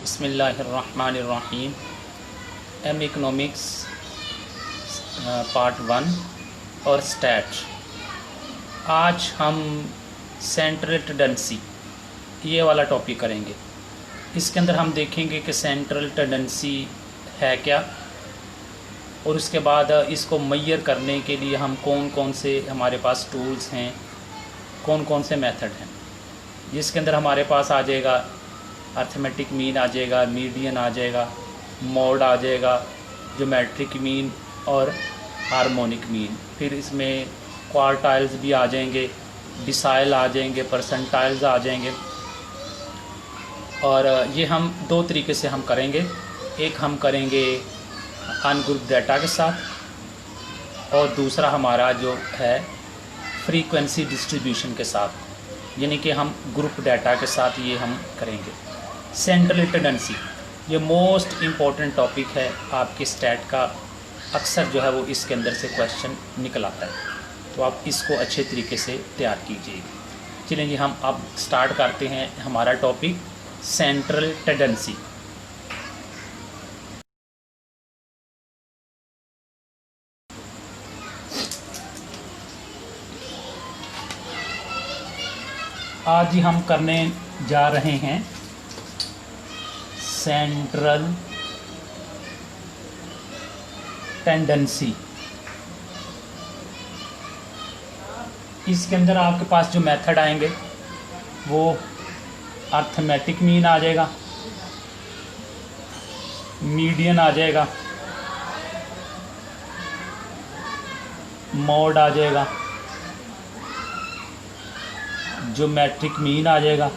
बिस्मिल्लाहिर्रहमानिर्रहीम। M economics part 1 और stat. आज हम सेंट्रल टेंडेंसी ये वाला टॉपिक करेंगे। इसके अंदर हम देखेंगे कि सेंट्रल टेंडेंसी है क्या, और उसके बाद इसको मेजर करने के लिए हम कौन कौन से हमारे पास टूल्स हैं, कौन कौन से मेथड हैं। जिसके अंदर हमारे पास आ जाएगा अर्थमेटिक मीन, आ जाएगा मीडियन, आ जाएगा मोड, आ जाएगा ज्योमेट्रिक मीन और हार्मोनिक मीन। फिर इसमें क्वार्टाइल्स भी आ जाएंगे, डिसाइल आ जाएंगे, परसेंटाइल्स आ जाएंगे। और ये हम दो तरीके से हम करेंगे। एक हम करेंगे अनग्रुप डाटा के साथ, और दूसरा हमारा जो है फ्रीक्वेंसी डिस्ट्रीब्यूशन के साथ, यानी कि हम ग्रुप डाटा के साथ ये हम करेंगे। सेंट्रल टेंडेंसी ये मोस्ट इम्पॉर्टेंट टॉपिक है आपके स्टैट का। अक्सर जो है वो इसके अंदर से क्वेश्चन निकल आता है, तो आप इसको अच्छे तरीके से तैयार कीजिएगा। चलिए जी, हम अब स्टार्ट करते हैं हमारा टॉपिक सेंट्रल टेंडेंसी। आज ही हम करने जा रहे हैं सेंट्रल टेंडेंसी। इसके अंदर आपके पास जो मेथड आएंगे वो अर्थमेटिक मीन आ जाएगा, मीडियन आ जाएगा, मोड आ जाएगा, ज्योमेट्रिक मीन आ जाएगा,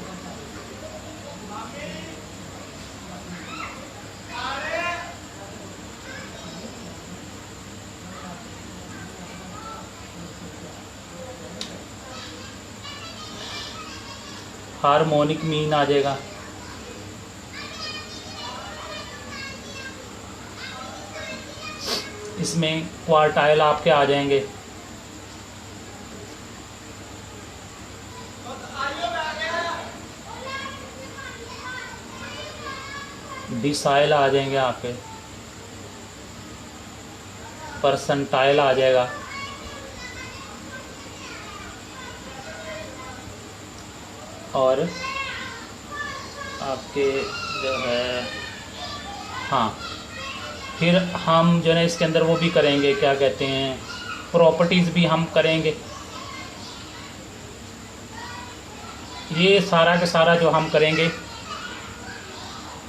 हार्मोनिक मीन आ जाएगा, इसमें क्वार्टाइल आपके आ जाएंगे, डिसाइल आ जाएंगे आपके, परसेंटाइल आ जाएगा, और आपके जो है फिर हम जो है इसके अंदर वो भी करेंगे, क्या कहते हैं, प्रॉपर्टीज़ भी हम करेंगे। ये सारा का सारा जो हम करेंगे,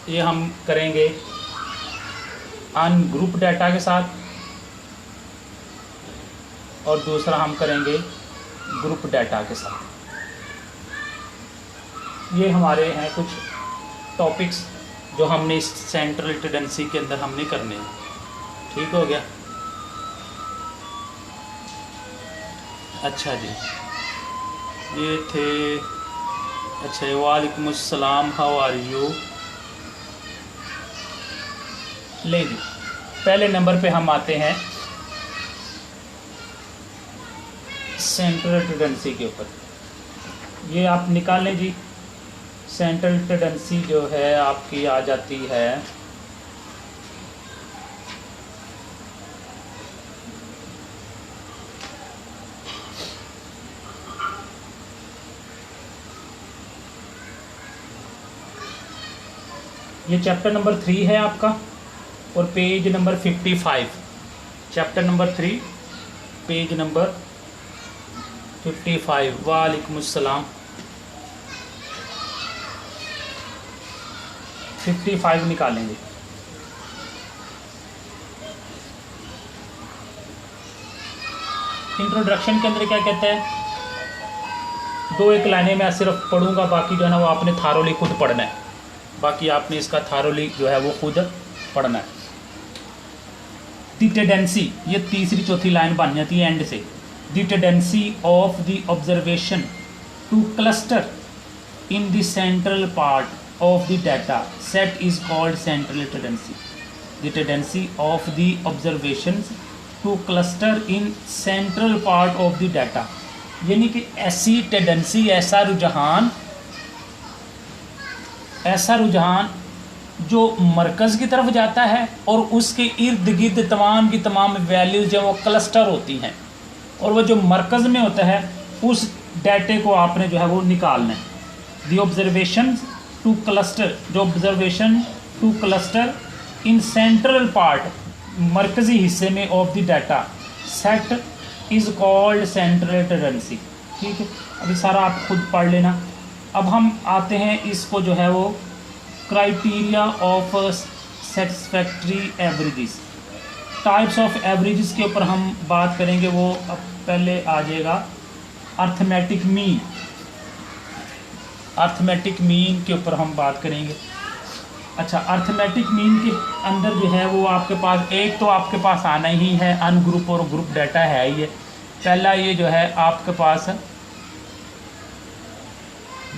ये हम करेंगे अनग्रुप डाटा के साथ, और दूसरा हम करेंगे ग्रुप डाटा के साथ। ये हमारे हैं कुछ टॉपिक्स जो हमने इस सेंट्रल टेंडेंसी के अंदर हमने करने हैं। ठीक हो गया? अच्छा जी, ये थे। अच्छा, वालेकुम अस्सलाम, हाउ आर यू। ले जी, पहले नंबर पे हम आते हैं सेंट्रल टेंडेंसी के ऊपर। ये आप निकाल लें जी। सेंट्रल टेंडेंसी जो है आपकी आ जाती है ये चैप्टर नंबर 3 है आपका, और page number 55। Chapter number 3 page number 55। वालेकुम अस्सलाम। 55 निकालेंगे। इंट्रोडक्शन के अंदर क्या कहता है, दो एक लाइनें मैं सिर्फ पढ़ूंगा, बाकी जो है ना वो आपने थारोली खुद पढ़ना है। बाकी आपने इसका थारोली जो है वो खुद पढ़ना है। दी टेंडेंसी, ये तीसरी चौथी लाइन बन जाती है एंड से। दी tendency of the observation to cluster in the central part of the data set is called central tendency. The tendency of the observations to cluster in central part of the data, यानी कि ऐसी tendency, ऐसा रुझान जो मरकज़ की तरफ जाता है और उसके इर्द गिर्द तमाम की तमाम वैल्यूज़ जो वो क्लस्टर होती हैं, और वो जो मरकज़ में होता है उस डाटे को आपने जो है वो निकालना है। दी ऑब्जर्वेशन टू क्लस्टर, जो observation to cluster in central part, मरकज़ी हिस्से में of the data set is called central tendency. ठीक है, अभी सारा आप खुद पढ़ लेना। अब हम आते हैं इसको जो है वो criteria of satisfactory averages, types of averages के ऊपर हम बात करेंगे। वो अब पहले आ जाएगा अर्थमेटिक मीन, अर्थमेटिक मीन के ऊपर हम बात करेंगे। अच्छा, अर्थमेटिक मीन के अंदर जो है वो आपके पास एक तो आपके पास आना ही है अनग्रुप और ग्रुप डाटा है ही है। पहला ये जो है आपके पास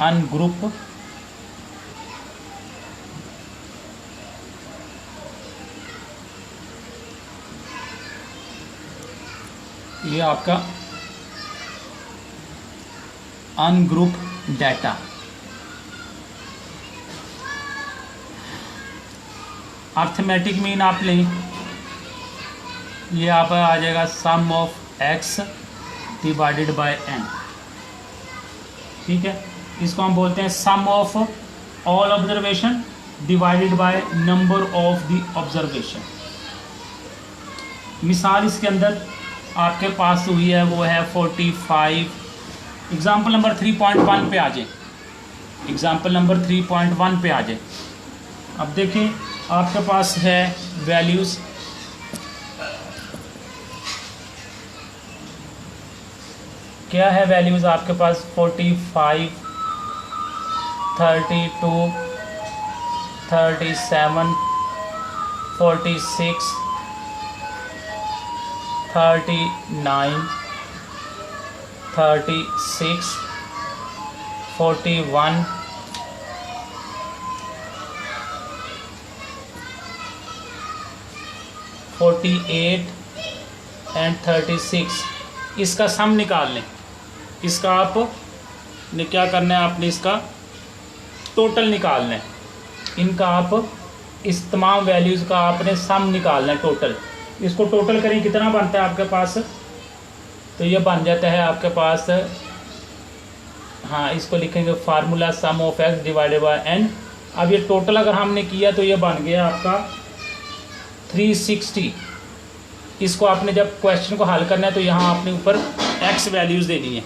अनग्रुप, ये आपका अनग्रुप डाटा। अर्थमेटिक मीन आप लें, ये आप आ जाएगा sum of X divided by N. ठीक है, इसको हम बोलते हैं sum of all observation divided by number of the observation. मिसाल इसके अंदर आपके पास हुई है वो है 45। एग्जाम्पल नंबर 3.1 पे आ जाए, एग्जाम्पल नंबर 3.1 पे आ जाए। अब देखें आपके पास है वैल्यूज़, क्या है वैल्यूज़ आपके पास 45, 32, 37, 46, 39, 36, 41, 48 एंड 36। इसका सम निकाल लें। इसका आप ने क्या करना है, आपने इसका टोटल निकालना है। इनका आप इस तमाम वैल्यूज़ का आपने सम निकालना है टोटल। इसको टोटल करें कितना बनता है आपके पास, तो ये बन जाता है आपके पास, हाँ इसको लिखेंगे formula sum of X divided by N. अब ये टोटल अगर हमने किया तो ये बन गया आपका 360। इसको आपने जब क्वेश्चन को हल करना है तो यहाँ आपने ऊपर एक्स वैल्यूज़ देनी है,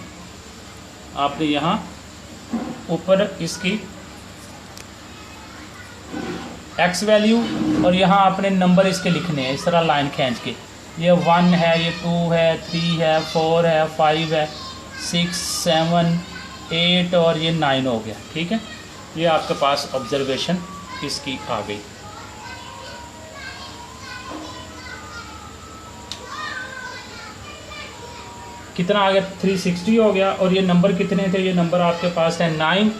आपने यहाँ ऊपर इसकी एक्स वैल्यू और यहाँ आपने नंबर इसके लिखने हैं इस तरह लाइन खींच के। ये 1 है, ये 2 है, 3 है, 4 है, 5 है, 6, 7, 8 और ये 9 हो गया। ठीक है, ये आपके पास ऑब्जर्वेशन इसकी आ गई। कितना आ गया, 360 हो गया। और ये नंबर कितने थे, ये नंबर आपके पास है 9।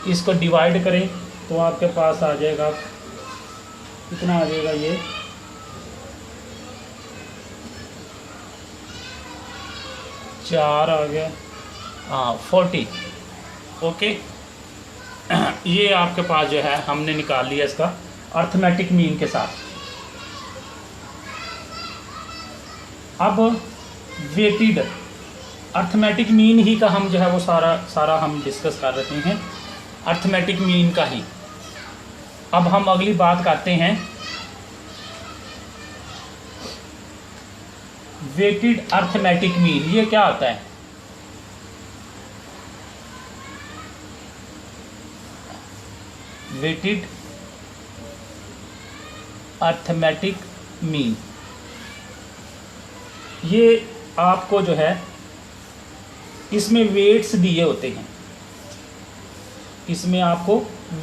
इसको डिवाइड करें तो आपके पास आ जाएगा, कितना आ जाएगा, ये 4 आ गया, हाँ 40। ओके, ये आपके पास जो है हमने निकाल लिया इसका अर्थमेटिक मीन के साथ। अब वेटेड अर्थमेटिक मीन ही का हम जो है वो सारा हम डिस्कस कर रहे हैं, अर्थमेटिक मीन का ही। अब हम अगली बात करते हैं वेटेड अर्थमेटिक मीन। ये क्या होता है, वेटेड अर्थमेटिक मीन, ये आपको जो है इसमें वेट्स दिए होते हैं, इसमें आपको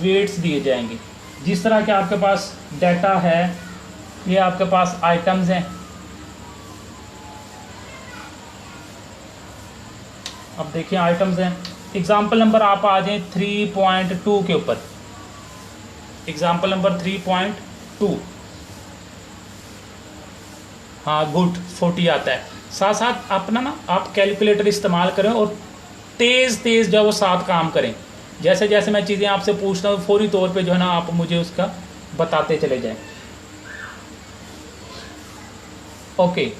वेट्स दिए जाएंगे। जिस तरह के आपके पास डाटा है, ये आपके पास आइटम्स हैं। अब देखिए आइटम्स हैं। एग्जाम्पल नंबर आप आ जाएं 3.2 के ऊपर, एग्जाम्पल नंबर 3.2, हाँ गुड 40 आता है। साथ साथ अपना ना आप कैलकुलेटर इस्तेमाल करें और तेज़ जो वो साथ काम करें। जैसे जैसे मैं चीज़ें आपसे पूछता हूँ फौरी तौर पे जो है ना आप मुझे उसका बताते चले जाएं। ओके,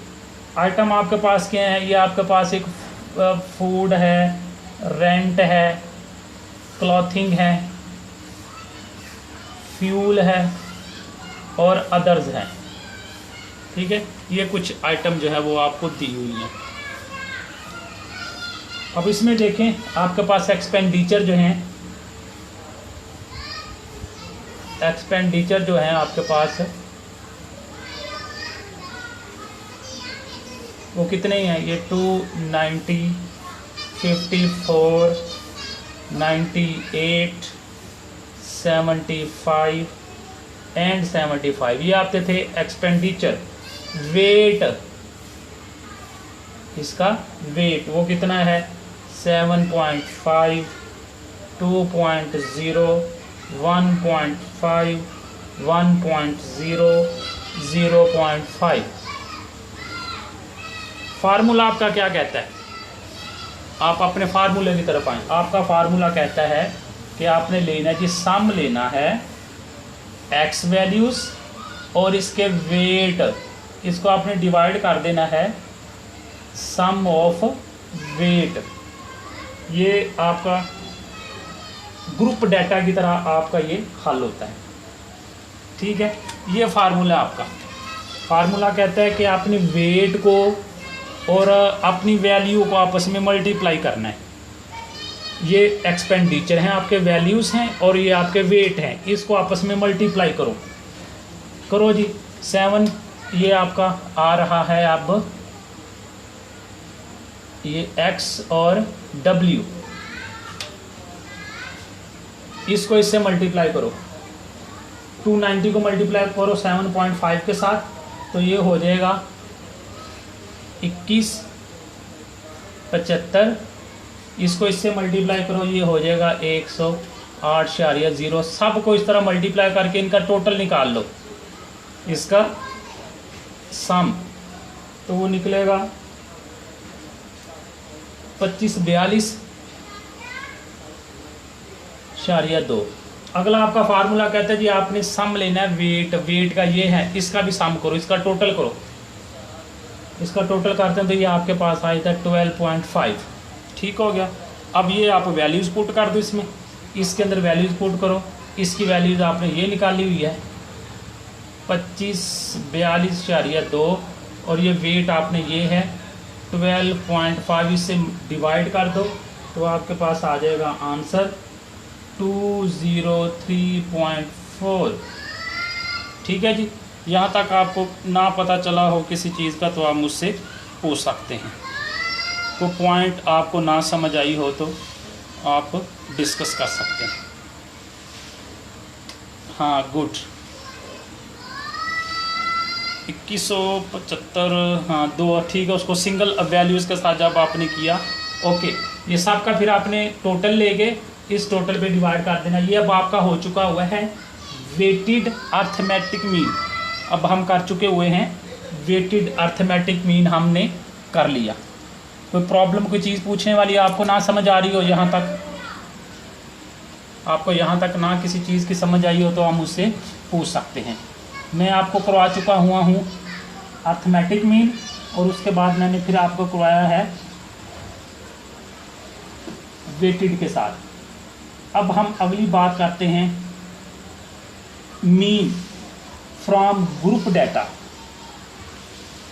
आइटम आपके पास क्या है? ये आपके पास एक फूड है, रेंट है, क्लॉथिंग है, फ्यूल है और अदर्स है। ठीक है, ये कुछ आइटम जो है वो आपको दी हुई है। अब इसमें देखें आपके पास एक्सपेंडिचर जो है आपके पास वो कितने हैं? ये 290, 54, 98, 75 एंड 75। ये आपके थे एक्सपेंडिचर। वेट, इसका वेट वो कितना है? 7.5, 2.0, 1.5, 1.0, 0.5। फार्मूला आपका क्या कहता है? आप अपने फार्मूले की तरफ आए। आपका फार्मूला कहता है कि आपने लेना है जी, सम लेना है एक्स वैल्यूज़ और इसके वेट, इसको आपने डिवाइड कर देना है सम ऑफ वेट। ये आपका ग्रुप डाटा की तरह आपका ये हल होता है। ठीक है, ये फार्मूला आपका। फार्मूला कहता है कि आपने वेट को और अपनी वैल्यू को आपस में मल्टीप्लाई करना है। ये एक्सपेंडिचर हैं, आपके वैल्यूज़ हैं, और ये आपके वेट हैं, इसको आपस में मल्टीप्लाई करो जी। 7 ये आपका आ रहा है अब ये x और w, इसको इससे मल्टीप्लाई करो। 290 को मल्टीप्लाई करो 7.5 के साथ, तो ये हो जाएगा 2175। इसको इससे मल्टीप्लाई करो, ये हो जाएगा 108.0। सबको इस तरह मल्टीप्लाई करके इनका टोटल निकाल लो, इसका सम, तो वो निकलेगा 2542.2। अगला आपका फार्मूला कहता है जी आपने सम लेना है वेट का, ये है, इसका भी सम करो, इसका टोटल करो। इसका टोटल करते हैं तो ये आपके पास आया था 12.5। ठीक हो गया। अब ये आप वैल्यूज़ पुट कर दो इसमें, इसके अंदर वैल्यूज़ पुट करो। इसकी वैल्यूज़ आपने ये निकाली हुई है 2542.2, और ये वेट आपने ये है 12.5। इससे डिवाइड कर दो तो आपके पास आ जाएगा आंसर 203.4। ठीक है जी। यहाँ तक आपको ना पता चला हो किसी चीज़ का तो आप मुझसे पूछ सकते हैं। कोई पॉइंट आपको ना समझ आई हो तो आप डिस्कस कर सकते हैं। हाँ, गुड। 2175, हाँ 2, ठीक है। उसको सिंगल वैल्यूज़ के साथ जब आपने किया, ओके, ये सब का फिर आपने टोटल लेके इस टोटल पे डिवाइड कर देना। ये अब आपका हो चुका हुआ है वेटेड अर्थमेटिक मीन। अब हम कर चुके हुए हैं वेटेड अर्थमेटिक मीन, हमने कर लिया। कोई प्रॉब्लम, कोई चीज़ पूछने वाली आपको ना समझ आ रही हो, यहाँ तक आपको यहाँ तक ना किसी चीज़ की समझ आई हो तो आप मुझसे पूछ सकते हैं। मैं आपको करवा चुका हुआ हूँ अर्थमेटिक मीन, और उसके बाद मैंने फिर आपको करवाया है वेटेड के साथ। अब हम अगली बात करते हैं मीन फ्रॉम ग्रुप डाटा।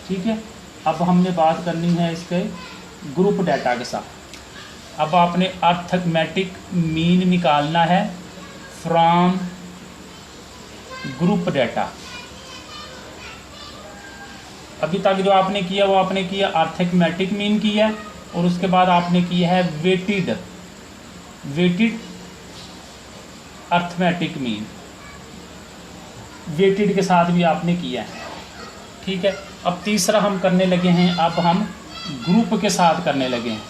ठीक है, अब हमने बात करनी है इसके ग्रुप डाटा के साथ। अब आपने अर्थमेटिक मीन निकालना है फ्रॉम ग्रुप डाटा। अभी तक जो आपने किया वो आपने किया अर्थमेटिक मीन किया, और उसके बाद आपने किया है वेटेड अर्थमेटिक मीन, वेटेड के साथ भी आपने किया है। ठीक है, अब तीसरा हम करने लगे हैं, अब हम ग्रुप के साथ करने लगे हैं,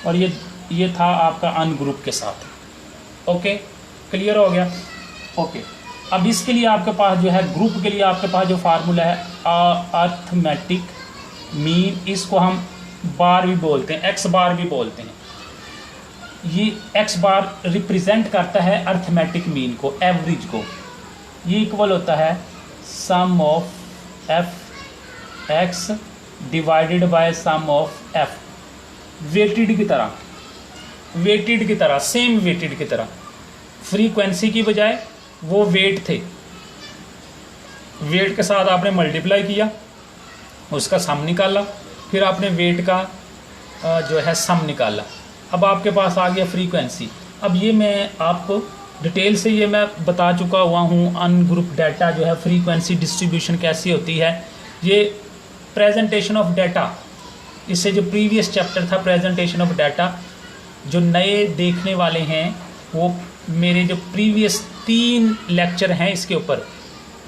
और ये था आपका अनग्रुप के साथ। ओके, क्लियर हो गया। ओके, अब इसके लिए आपके पास जो है ग्रुप के लिए आपके पास जो फार्मूला है अर्थमेटिक मीन, इसको हम बार भी बोलते हैं, एक्स बार भी बोलते हैं। ये एक्स बार रिप्रेजेंट करता है अर्थमेटिक मीन को, एवरेज को। ये इक्वल होता है sum of F X divided by sum of F. Weighted की तरह, वेटेड की तरह, सेम वेटेड की तरह, फ्रीक्वेंसी की बजाय वो वेट थे, वेट के साथ आपने मल्टीप्लाई किया, उसका सम निकाला, फिर आपने वेट का जो है सम निकाला, अब आपके पास आ गया फ्रीक्वेंसी। अब ये मैं आपको डिटेल से ये मैं बता चुका हुआ हूँ, अनग्रुप डाटा जो है फ्रीक्वेंसी डिस्ट्रीब्यूशन कैसी होती है, ये प्रेजेंटेशन ऑफ डाटा, इससे जो प्रीवियस चैप्टर था प्रेजेंटेशन ऑफ डाटा, जो नए देखने वाले हैं वो मेरे जो प्रीवियस 3 लेक्चर हैं इसके ऊपर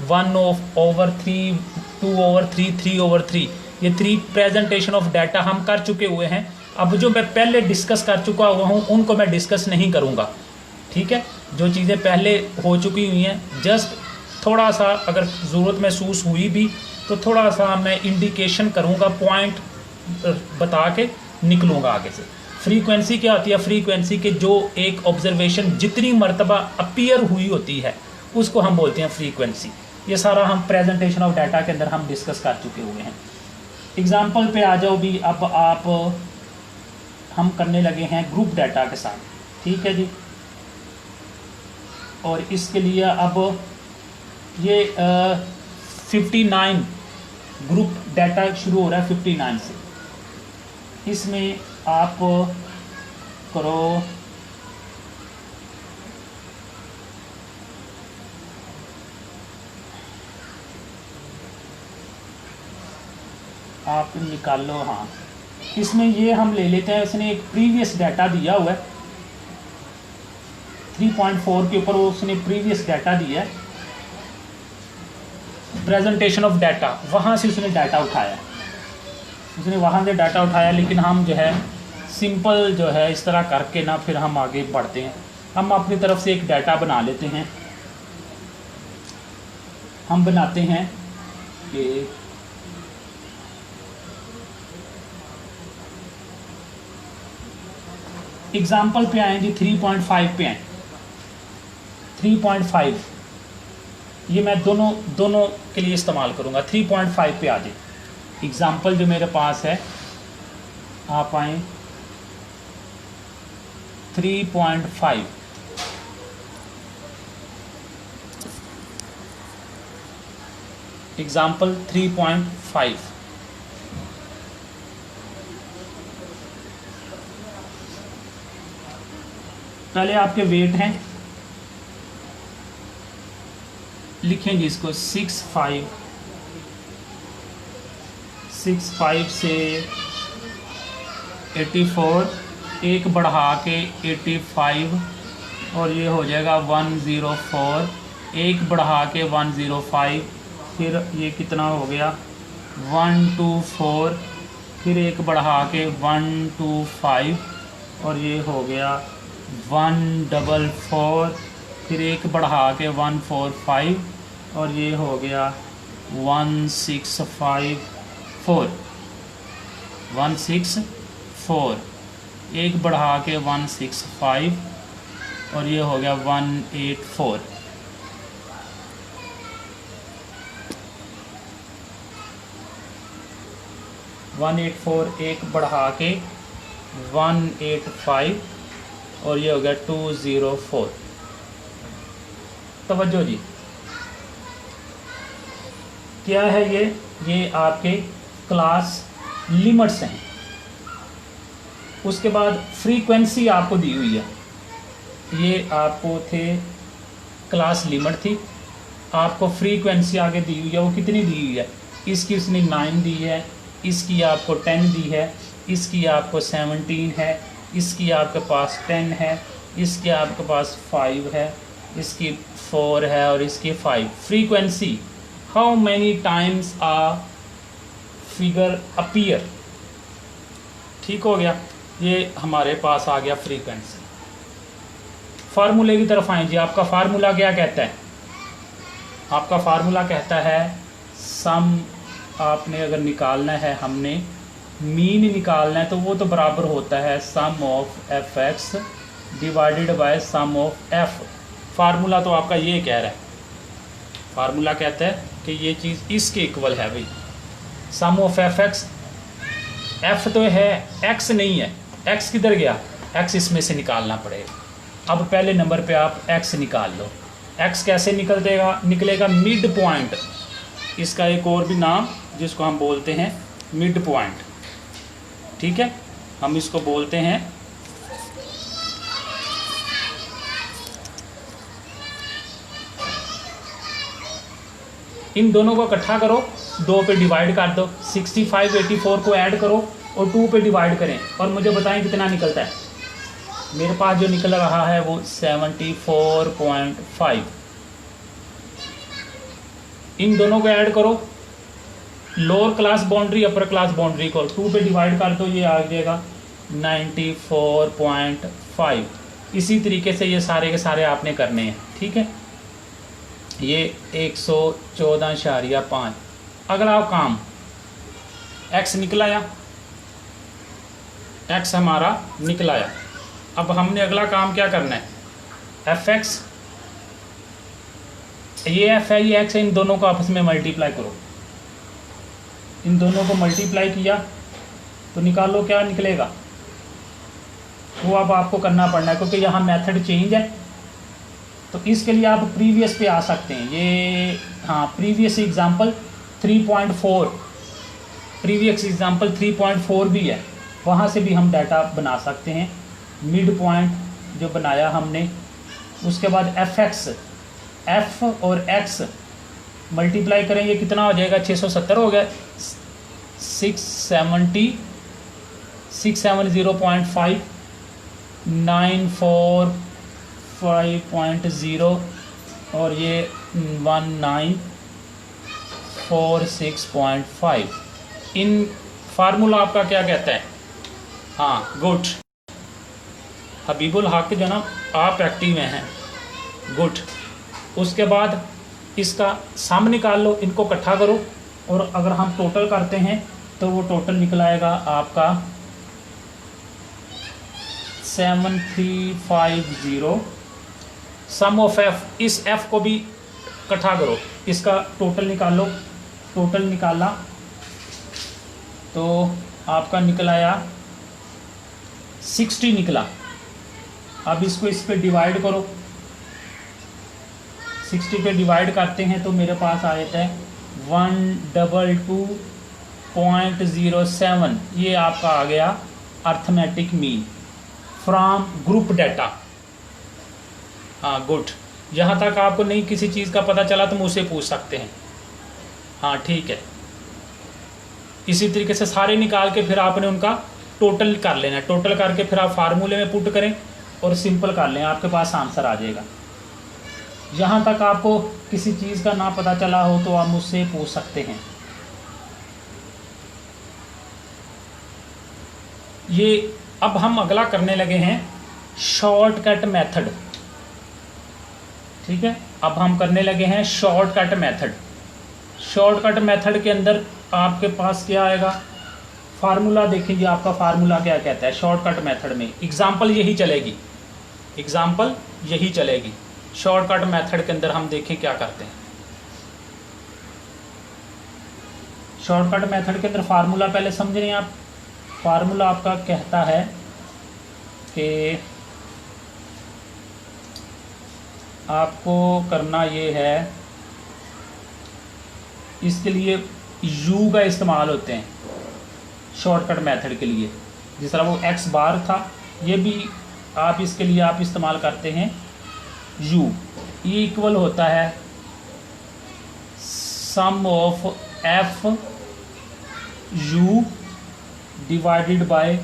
1/3, 2/3, 3/3, ये 3 प्रेजेंटेशन ऑफ डाटा हम कर चुके हुए हैं। अब जो मैं पहले डिस्कस कर चुका हुआ हूँ उनको मैं डिस्कस नहीं करूँगा, ठीक है। जो चीज़ें पहले हो चुकी हुई हैं जस्ट थोड़ा सा अगर ज़रूरत महसूस हुई भी तो थोड़ा सा मैं इंडिकेशन करूँगा, पॉइंट बता के निकलूँगा आगे से। फ्रीक्वेंसी क्या होती है? फ्रीक्वेंसी के जो एक ऑब्जर्वेशन जितनी मर्तबा अपीयर हुई होती है उसको हम बोलते हैं फ्रीक्वेंसी। ये सारा हम प्रेजेंटेशन ऑफ डाटा के अंदर हम डिस्कस कर चुके हुए हैं। एग्जाम्पल पे आ जाओ भी, अब आप हम करने लगे हैं ग्रुप डाटा के साथ, ठीक है जी। और इसके लिए अब ये 59 ग्रुप डाटा शुरू हो रहा है 59 से। इसमें आप करो आप निकालो, हाँ इसमें ये हम ले लेते हैं, इसने एक प्रीवियस डाटा दिया हुआ है 3.4 के ऊपर, उसने प्रीवियस डाटा दिया है, प्रेजेंटेशन ऑफ डाटा, वहाँ से उसने डाटा उठाया, उसने वहाँ से डाटा उठाया। लेकिन हम जो है सिंपल जो है इस तरह करके ना फिर हम आगे बढ़ते हैं। हम अपनी तरफ से एक डाटा बना लेते हैं, हम बनाते हैं कि एग्जाम्पल पे आए जी 3.5 पे आए, 3.5 ये मैं दोनों के लिए इस्तेमाल करूँगा। 3.5 पे आ जाए एग्जाम्पल जो मेरे पास है, आप आए 3.5, एग्जाम्पल 3.5। पहले आपके वेट हैं, लिखेंगे इसको 65 से 84, एक बढ़ा के 85 और ये हो जाएगा 104, एक बढ़ा के 105, फिर ये कितना हो गया 124, फिर एक बढ़ा के 125 और ये हो गया 144, फिर एक बढ़ा के 145 और ये हो गया 164, एक बढ़ा के 165 और ये हो गया 184। एक बढ़ा के 185 और ये हो गया 204। तवज्जो जी, क्या है ये आपके क्लास लिमिट्स हैं। उसके बाद फ्रीक्वेंसी आपको दी हुई है, ये आपको थे क्लास लिमिट थी, आपको फ्रीक्वेंसी आगे दी हुई है, वो कितनी दी हुई है, इसकी उसने 9 दी है, इसकी आपको 10 दी है, इसकी आपको 17 है, इसकी आपके पास 10 है, इसके आपके पास 5 है, इसकी 4 है और इसकी 5। Frequency, how many times a figure appear, ठीक हो गया। ये हमारे पास आ गया फ्रीक्वेंसी। फार्मूले की तरफ आए जी, आपका फार्मूला क्या कहता है? आपका फार्मूला कहता है सम, आपने अगर निकालना है, हमने मीन निकालना है तो वो तो बराबर होता है sum of F X divided by sum of F. Formula तो आपका ये कह रहा है, फार्मूला कहता है कि ये चीज़ इसके इक्वल है भाई। सम ऑफ एफ एक्स, एफ तो है, एक्स नहीं है, एक्स किधर गया, एक्स इसमें से निकालना पड़ेगा। अब पहले नंबर पे आप एक्स निकाल लो। एक्स कैसे निकलेगा मिड पॉइंट, इसका एक और भी नाम जिसको हम बोलते हैं मिड पॉइंट। ठीक है, हम इसको बोलते हैं इन दोनों को इकट्ठा करो, 2 पे डिवाइड कर दो, 65 84 को ऐड करो और 2 पे डिवाइड करें और मुझे बताएं कितना निकलता है। मेरे पास जो निकल रहा है वो 74.5। इन दोनों को ऐड करो, lower class boundary upper class boundary को 2 पे डिवाइड कर दो, ये आ जाएगा 94.5। इसी तरीके से ये सारे के सारे आपने करने हैं। ठीक है, ये 114.5। अगला काम x निकलाया, x हमारा निकलाया। अब हमने अगला काम क्या करना है, एफ एक्स, ये एफ है ये एक्स है, इन दोनों को आपस में मल्टीप्लाई करो। इन दोनों को मल्टीप्लाई किया तो निकालो क्या निकलेगा, वो अब आपको करना पड़ना है क्योंकि यहाँ मेथड चेंज है। तो इसके लिए आप प्रीवियस पे आ सकते हैं। ये हाँ, प्रीवियस एग्जांपल 3.4, प्रीवियस एग्जांपल 3.4 भी है, वहाँ से भी हम डाटा बना सकते हैं। मिड पॉइंट जो बनाया हमने, उसके बाद एफ एक्स, एफ और एक्स मल्टीप्लाई करेंगे, कितना हो जाएगा, 670 हो गया, 670.5, 945.0 और ये 1946.5। इन फार्मूला आपका क्या कहता है, हाँ गुड, हबीबुल हक जनाब आप एक्टिव में हैं, गुड। उसके बाद इसका सम निकाल लो, इनको इकट्ठा करो और अगर हम टोटल करते हैं तो वो टोटल निकल आएगा आपका 7350। सम ऑफ एफ, इस एफ को भी इकट्ठा करो, इसका टोटल निकाल लो। टोटल निकाला तो आपका निकल आया 60 निकला। अब इसको इस पे डिवाइड करो, 60 पे डिवाइड करते हैं तो मेरे पास आ जाता है 122.07। ये आपका आ गया arithmetic mean from group data. हाँ गुड, यहाँ तक आपको नहीं किसी चीज़ का पता चला तो मुझसे पूछ सकते हैं। हाँ ठीक है, इसी तरीके से सारे निकाल के फिर आपने उनका टोटल कर लेना है। टोटल करके फिर आप फार्मूले में पुट करें और सिंपल कर लें, आपके पास आंसर आ जाएगा। यहाँ तक आपको किसी चीज़ का ना पता चला हो तो आप मुझसे पूछ सकते हैं। ये अब हम अगला करने लगे हैं शॉर्टकट मेथड। ठीक है, अब हम करने लगे हैं शॉर्टकट मेथड। शॉर्टकट मेथड के अंदर आपके पास क्या आएगा, फार्मूला देखेंगे, आपका फार्मूला क्या कहता है शॉर्टकट मेथड में। एग्जाम्पल यही चलेगी, एग्जाम्पल यही चलेगी। शॉर्टकट मेथड के अंदर हम देखें क्या करते हैं। शॉर्टकट मेथड के अंदर फार्मूला पहले समझ रहे हैं आप। फार्मूला आपका कहता है कि आपको करना ये है, इसके लिए u का इस्तेमाल होते हैं शॉर्टकट मेथड के लिए। जिस तरह वो x बार था, ये भी आप इसके लिए आप इस्तेमाल करते हैं u। ये इक्वल होता है sum of f u divided by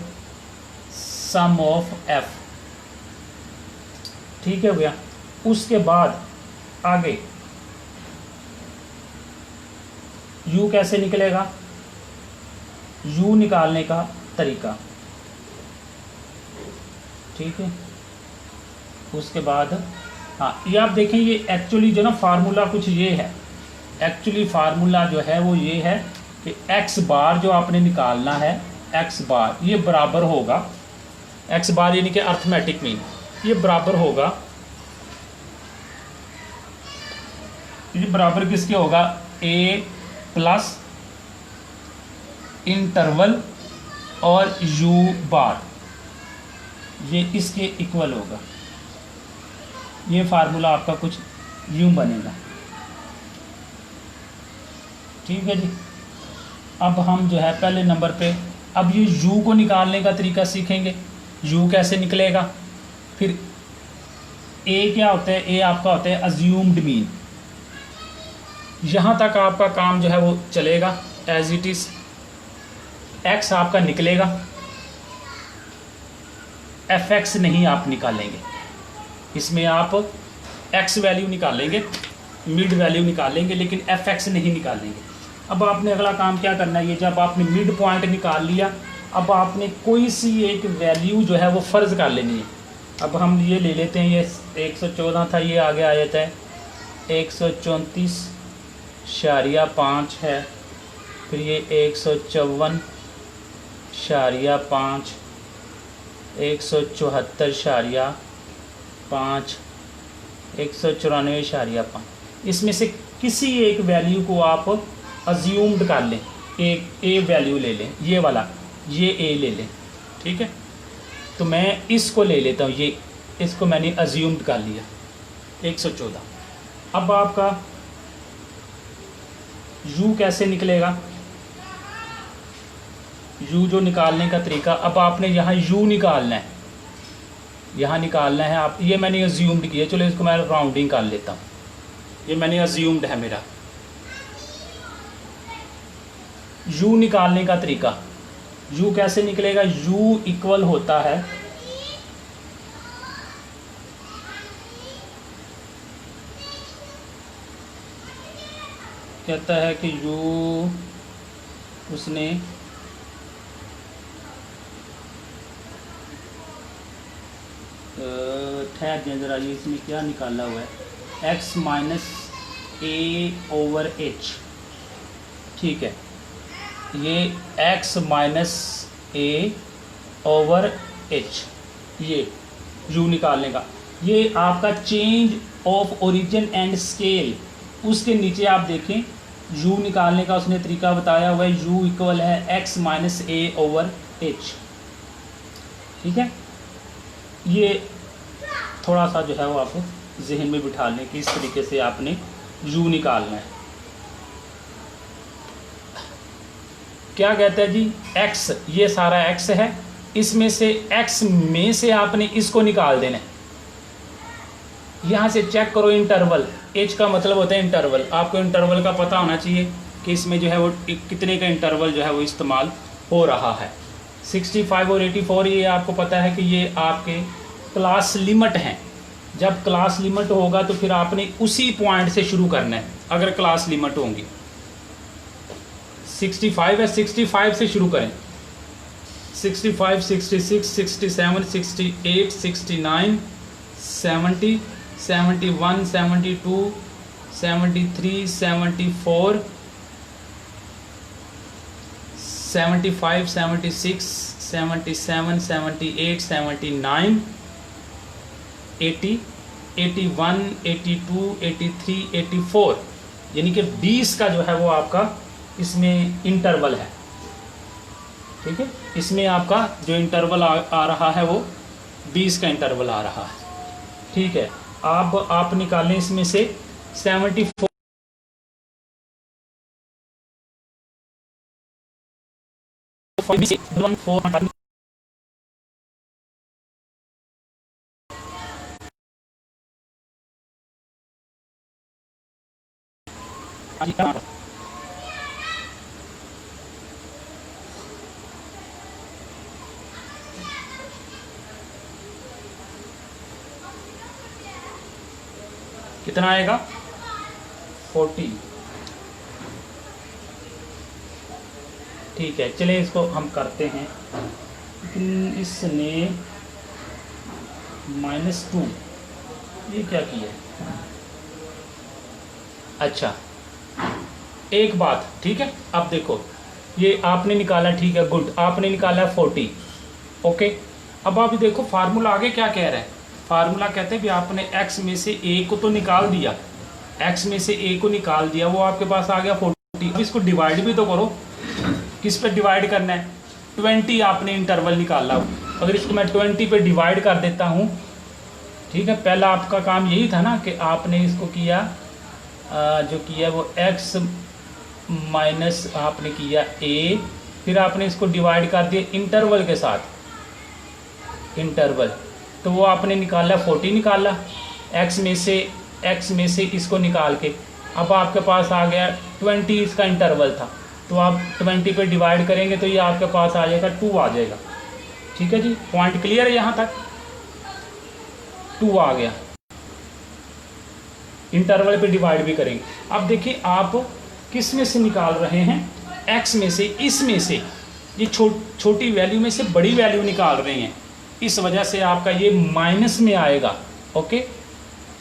sum of f। ठीक है हो गया। उसके बाद आगे u कैसे निकलेगा, u निकालने का तरीका। ठीक है, उसके बाद हाँ ये आप देखें, ये एक्चुअली जो ना फार्मूला कुछ ये है। एक्चुअली फार्मूला जो है वो ये है कि x बार जो आपने निकालना है, x बार ये बराबर होगा, x बार यानी कि अर्थमेटिक मीन, ये बराबर होगा ये बराबर किसके होगा, a प्लस इंटरवल और u बार, ये इसके इक्वल होगा। ये फार्मूला आपका कुछ यूं बनेगा। ठीक है जी। अब हम जो है पहले नंबर पे अब ये u को निकालने का तरीका सीखेंगे। u कैसे निकलेगा, फिर a क्या होता है, a आपका होता है अज्यूम्ड मीन। यहाँ तक आपका काम जो है वो चलेगा एज इट इज़। x आपका निकलेगा, fx नहीं आप निकालेंगे, इसमें आप x वैल्यू निकालेंगे, मिड वैल्यू निकालेंगे, लेकिन fx नहीं निकालेंगे। अब आपने अगला काम क्या करना है, ये जब आपने मिड पॉइंट निकाल लिया, अब आपने कोई सी एक वैल्यू जो है वो फ़र्ज़ कर लेनी है। अब हम ये ले लेते हैं, ये 114 था, ये आगे आ जाता है 134.5 है, फिर ये 154.5, 174.5, 194.5। इसमें से किसी एक वैल्यू को आप अज्यूम्ड कर लें, एक ए वैल्यू ले लें, ये वाला, ये ए ले लें। ठीक है, तो मैं इसको ले लेता हूँ, ये इसको मैंने अज्यूम्ड कर लिया 114। अब आपका u कैसे निकलेगा, u जो निकालने का तरीका, अब आपने यहाँ u निकालना है, यहाँ निकालना है आप, ये मैंने अज्यूम्ड किया, चलो इसको मैं राउंडिंग कर लेता हूँ, ये मैंने अज्यूम्ड है मेरा। u निकालने का तरीका, u कैसे निकलेगा, u इक्वल होता है कहता है कि u उसने ठहर जाए ज़रा, ये इसमें क्या निकाला हुआ है, x माइनस ए ओवर एच। ठीक है, ये x माइनस ए ओवर एच, ये u निकालने का, ये आपका change of origin and scale. उसके नीचे आप देखें u निकालने का उसने तरीका बताया हुआ है, u इक्वल है x माइनस ए ओवर एच। ठीक है, ये थोड़ा सा जो है वो आपको जहन में बिठा लें कि इस तरीके से आपने u निकालना है। क्या कहता है जी, x, ये सारा x है, इसमें से x में से आपने इसको निकाल देना है। यहाँ से चेक करो इंटरवल, h का मतलब होता है इंटरवल, आपको इंटरवल का पता होना चाहिए कि इसमें जो है वो कितने का इंटरवल जो है वो इस्तेमाल हो रहा है। 65 और 84 ये आपको पता है कि ये आपके क्लास लिमिट हैं। जब क्लास लिमिट होगा तो फिर आपने उसी पॉइंट से शुरू करना है, अगर क्लास लिमिट होंगी। 65 है, 65 से शुरू करें, 65, 66, 67, 68, 69, 70, 71, 72, 73, 74, 75, 76, 77, 78, 79, 80, 81, 82, 83, 84, यानी कि 20 का जो है वो आपका इसमें इंटरवल है। ठीक है, इसमें आपका जो इंटरवल आ रहा है वो 20 का इंटरवल आ रहा है। ठीक है, अब आप निकालें इसमें से 74, कितना आएगा 40। ठीक है, चलिए इसको हम करते हैं, लेकिन इसने -2 ये क्या किया। अच्छा, एक बात, ठीक है, अब देखो ये आपने निकाला, ठीक है, गुड, आपने निकाला 40। ओके, अब आप देखो फार्मूला आगे क्या कह रहा है। फार्मूला कहते हैं कि आपने x में से a को तो निकाल दिया, x में से a को निकाल दिया, वो आपके पास आ गया 40। अब इसको डिवाइड भी तो करो, किस पे डिवाइड करना है, 20 आपने इंटरवल निकाला। अगर इसको मैं 20 पे डिवाइड कर देता हूँ, ठीक है, पहला आपका काम यही था ना कि आपने इसको किया, जो किया वो x माइनस आपने किया a, फिर आपने इसको डिवाइड कर दिया इंटरवल के साथ, इंटरवल, तो वो आपने निकाला 40 निकाला x में से इसको निकाल के। अब आपके पास आ गया 20, इसका इंटरवल था, तो आप 20 पे डिवाइड करेंगे तो ये आपके पास आ जाएगा 2 आ जाएगा। ठीक है जी, पॉइंट क्लियर है, यहाँ तक 2 आ गया, इंटरवल पे डिवाइड भी करेंगे। अब देखिए आप किस में से निकाल रहे हैं, x में से, इसमें से, ये छोटी वैल्यू में से बड़ी वैल्यू निकाल रहे हैं, इस वजह से आपका ये माइनस में आएगा। ओके,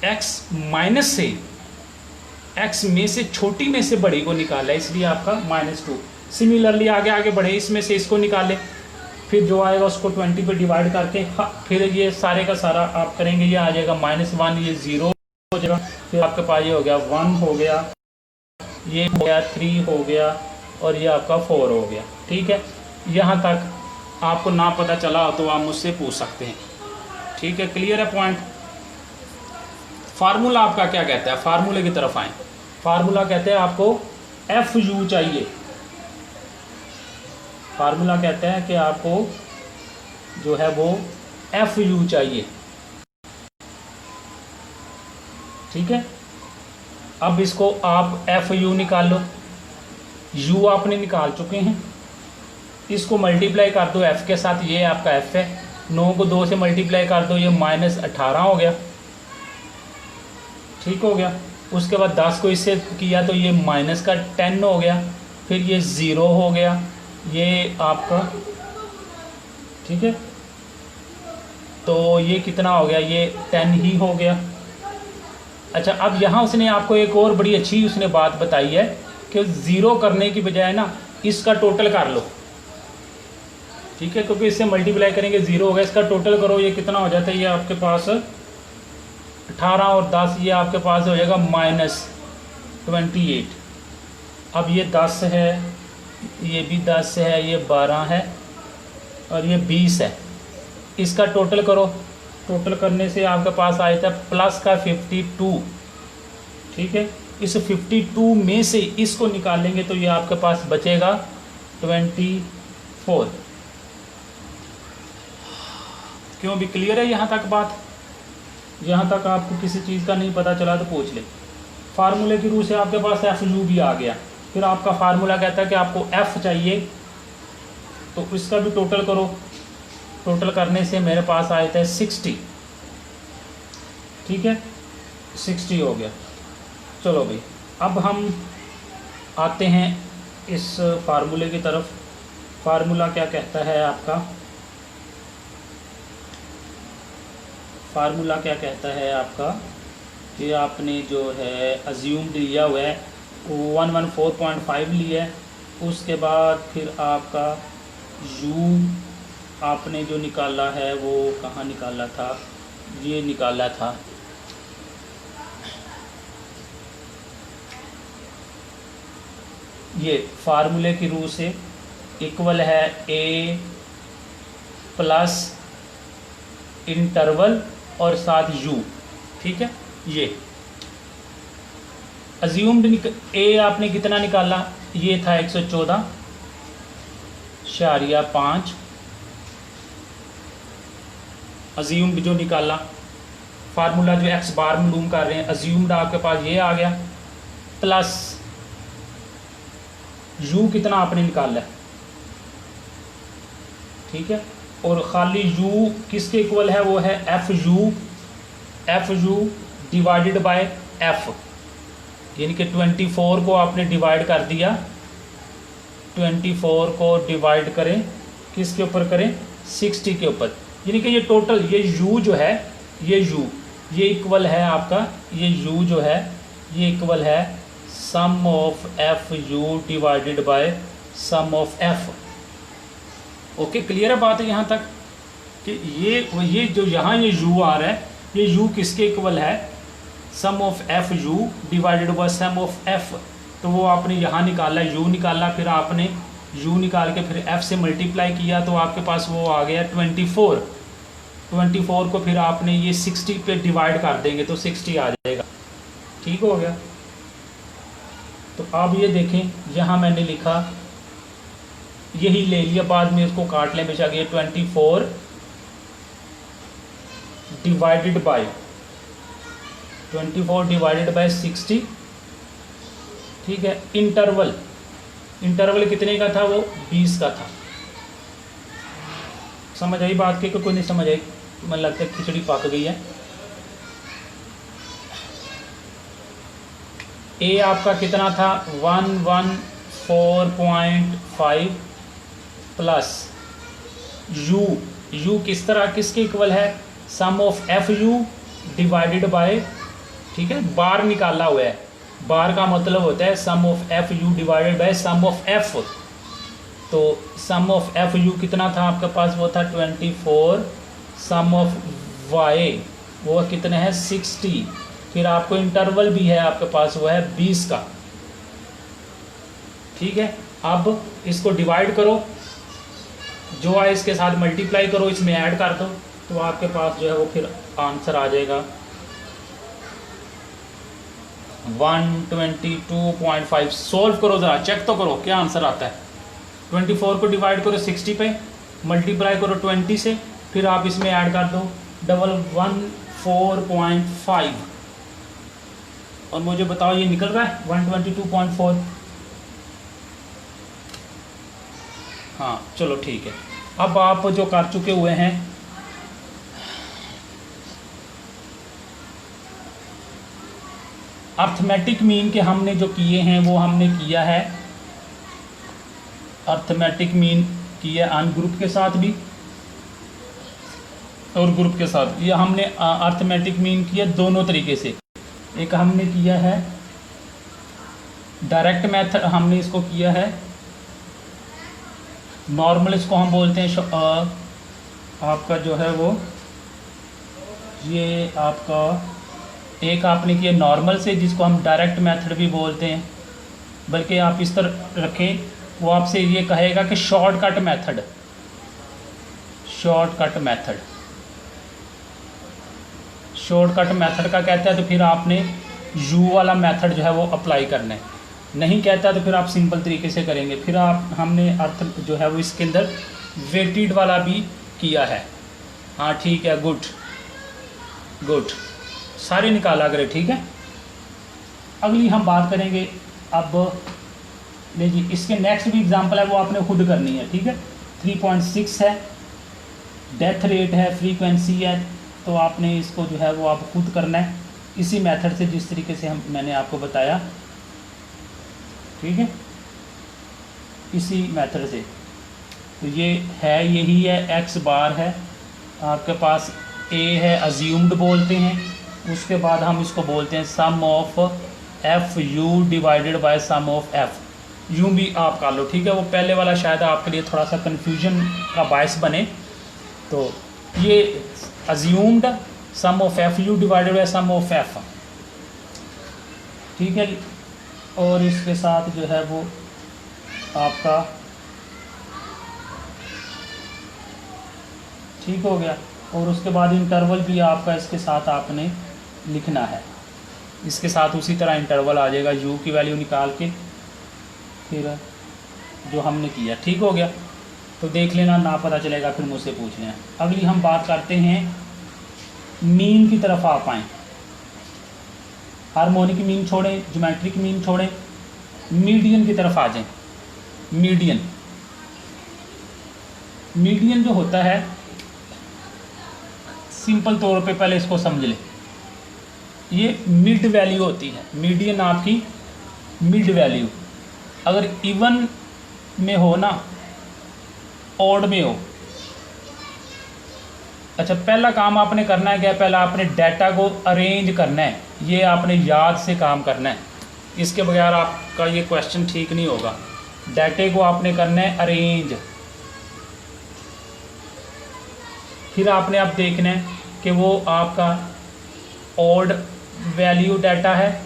x माइनस से, x में से छोटी में से बड़ी को निकाला, इसलिए आपका -2। सिमिलरली आगे बढ़े, इसमें से इसको निकाले, फिर जो आएगा उसको 20 पे डिवाइड करके, फिर ये सारे का सारा आप करेंगे, ये आ जाएगा -1, ये 0 हो जाएगा, फिर आपके पास ये हो गया 1 हो गया, ये हो गया 3 हो गया, और ये आपका 4 हो गया। ठीक है, यहाँ तक आपको ना पता चला तो आप मुझसे पूछ सकते हैं। ठीक है, क्लियर है पॉइंट। फार्मूला आपका क्या कहता है, फार्मूले की तरफ आए। फार्मूला कहते हैं आपको FU चाहिए, फार्मूला कहता है कि आपको जो है वो FU चाहिए। ठीक है, अब इसको आप FU निकाल लो, U आपने निकाल चुके हैं, इसको मल्टीप्लाई कर दो F के साथ, ये आपका F है, 9 को 2 से मल्टीप्लाई कर दो, ये -18 हो गया। ठीक हो गया, उसके बाद 10 को इससे किया तो ये -10 हो गया, फिर ये 0 हो गया, ये आपका, ठीक है, तो ये कितना हो गया, ये 10 ही हो गया। अच्छा, अब यहाँ उसने आपको एक और बड़ी अच्छी उसने बात बताई है कि 0 करने की बजाय ना इसका टोटल कर लो। ठीक है, क्योंकि इससे मल्टीप्लाई करेंगे 0 होगा, इसका टोटल करो, ये कितना हो जाता है, ये आपके पास 18 और 10, ये आपके पास हो जाएगा -28। अब ये 10 है, ये भी 10 है, ये 12 है, और ये 20 है, इसका टोटल करो, टोटल करने से आपके पास आ जाता है प्लस का 52। ठीक है, इस 52 में से इसको निकालेंगे तो ये आपके पास बचेगा 24। क्यों, भी क्लियर है यहाँ तक बात? यहाँ तक आपको किसी चीज़ का नहीं पता चला तो पूछ ले। फार्मूले की रूह से आपके पास FU भी आ गया, फिर आपका फार्मूला कहता है कि आपको F चाहिए, तो इसका भी टोटल करो, टोटल करने से मेरे पास आ जाता है 60। ठीक है, 60 हो गया। चलो भाई, अब हम आते हैं इस फार्मूले की तरफ। फार्मूला क्या कहता है आपका, फार्मूला क्या कहता है आपका कि आपने जो है अज्यूम लिया हुआ है 114.5 लिया है, उसके बाद फिर आपका U आपने जो निकाला है वो कहाँ निकाला था, ये निकाला था, ये फार्मूले की रूह से इक्वल है A प्लस इंटरवल और साथ U। ठीक है, ये अज्यूम्ड A आपने कितना निकाला, ये था 114.5 अज्यूम्ड जो निकाला, फार्मूला जो x बार मालूम कर रहे हैं, अज्यूम्ड आपके पास ये आ गया, प्लस U कितना आपने निकाला है। ठीक है, और खाली U किसके इक्वल है, वो है FU डिवाइडेड बाय F, यानी कि 24 को आपने डिवाइड कर दिया, 24 को डिवाइड करें किसके ऊपर करें, 60 के ऊपर, यानी कि ये टोटल ये U जो है, ये U ये इक्वल है आपका, ये U जो है ये इक्वल है sum of FU divided by sum of F। Okay, clear है बात है यहाँ तक कि ये जो यहाँ ये U आ रहा है, ये U किसके इक्वल है, sum of F U divided by sum of F, तो वो आपने यहाँ निकाला, यू निकाला, फिर आपने यू निकाल के फिर एफ से मल्टीप्लाई किया, तो आपके पास वो आ गया 24। 24 को फिर आपने ये 60 पे डिवाइड कर देंगे तो 60 आ जाएगा। ठीक हो गया। तो अब ये देखें, यहाँ मैंने लिखा, यही ले लिया, बाद में इसको काट लें बेशक, ये 24 डिवाइडेड बाय 60। ठीक है। इंटरवल कितने का था? वो 20 का था। समझ आई बात की कि कोई नहीं समझ आई? मुझे लगता है खिचड़ी पक गई है। ए आपका कितना था? 114.5 प्लस यू किस तरह किसके इक्वल है? Sum of F U divided by, ठीक है, बार निकाला हुआ है, बार का मतलब होता है sum of F U divided by sum of F. तो सम ऑफ एफ यू कितना था आपके पास? वो था 24। सम ऑफ वाई वो कितने है? 60। फिर आपको इंटरवल भी है आपके पास, वो है 20 का। ठीक है। अब इसको डिवाइड करो, जो है इसके साथ मल्टीप्लाई करो, इसमें ऐड कर दो, तो आपके पास जो है वो फिर आंसर आ जाएगा 122.5। सॉल्व करो ज़रा, चेक तो करो क्या आंसर आता है। 24 को डिवाइड करो 60 पे, मल्टीप्लाई करो 20 से, फिर आप इसमें ऐड कर दो 114.5 और मुझे बताओ ये निकल रहा है 122.4। हाँ चलो ठीक है। अब आप जो कर चुके हुए हैं, अर्थमेटिक मीन के हमने जो किए हैं वो हमने किया है, अर्थमेटिक मीन किया अन ग्रुप के साथ भी और ग्रुप के साथ। ये हमने अर्थमेटिक मीन किया दोनों तरीके से। एक हमने किया है डायरेक्ट मेथड, हमने इसको किया है नॉर्मल, इसको हम बोलते हैं आपका जो है वो, ये आपका एक आपने किया नॉर्मल से, जिसको हम डायरेक्ट मेथड भी बोलते हैं, बल्कि आप इस तरह रखें, वो आपसे ये कहेगा कि शॉर्टकट मेथड, शॉर्टकट मेथड का कहता है, तो फिर आपने यू वाला मेथड जो है वो अप्लाई करना है। नहीं कहता तो फिर आप सिंपल तरीके से करेंगे। फिर हमने अर्थ जो है वो इसके अंदर वेटेड वाला भी किया है। हाँ ठीक है, गुड, सारे निकाला करें। ठीक है। अगली हम बात करेंगे अब, लीजिए इसके नेक्स्ट भी एग्जांपल है, वो आपने खुद करनी है। ठीक है। 3.6 है, डेथ रेट है, फ्रीक्वेंसी है, तो आपने इसको जो है वो आप खुद करना है इसी मेथड से, जिस तरीके से मैंने आपको बताया। ठीक है, इसी मेथड से। तो ये है, यही है, एक्स बार है आपके पास, ए है अज्यूम्ड बोलते हैं, उसके बाद हम इसको बोलते हैं sum of F U divided by sum of F. यूँ भी आप कर लो। ठीक है। वो पहले वाला शायद आपके लिए थोड़ा सा कन्फ्यूजन का बायस बने। तो ये assumed sum of F U divided by sum of F. ठीक है। और इसके साथ जो है वो आपका ठीक हो गया। और उसके बाद इंटरवल भी आपका इसके साथ आपने लिखना है, इसके साथ उसी तरह इंटरवल आ जाएगा, यू की वैल्यू निकाल के फिर जो हमने किया। ठीक हो गया। तो देख लेना, ना पता चलेगा फिर मुझसे पूछ लेना। अगली हम बात करते हैं मीन की तरफ आप आएँ। हार्मोनिक मीन छोड़ें, ज्योमेट्रिक मीन छोड़ें, मीडियन की तरफ आ जाएं। मीडियन जो होता है, सिंपल तौर पे पहले इसको समझ लें, ये मिड वैल्यू होती है। मीडियन आपकी मिड वैल्यू, अगर इवन में हो ना, ऑड में हो। अच्छा, पहला काम आपने करना है क्या? पहला आपने डाटा को अरेंज करना है, ये आपने याद से काम करना है, इसके बगैर आपका ये क्वेश्चन ठीक नहीं होगा। डाटे को आपने करना है अरेंज, फिर आपने अब देखना है कि वो आपका ऑड वैल्यू डाटा है,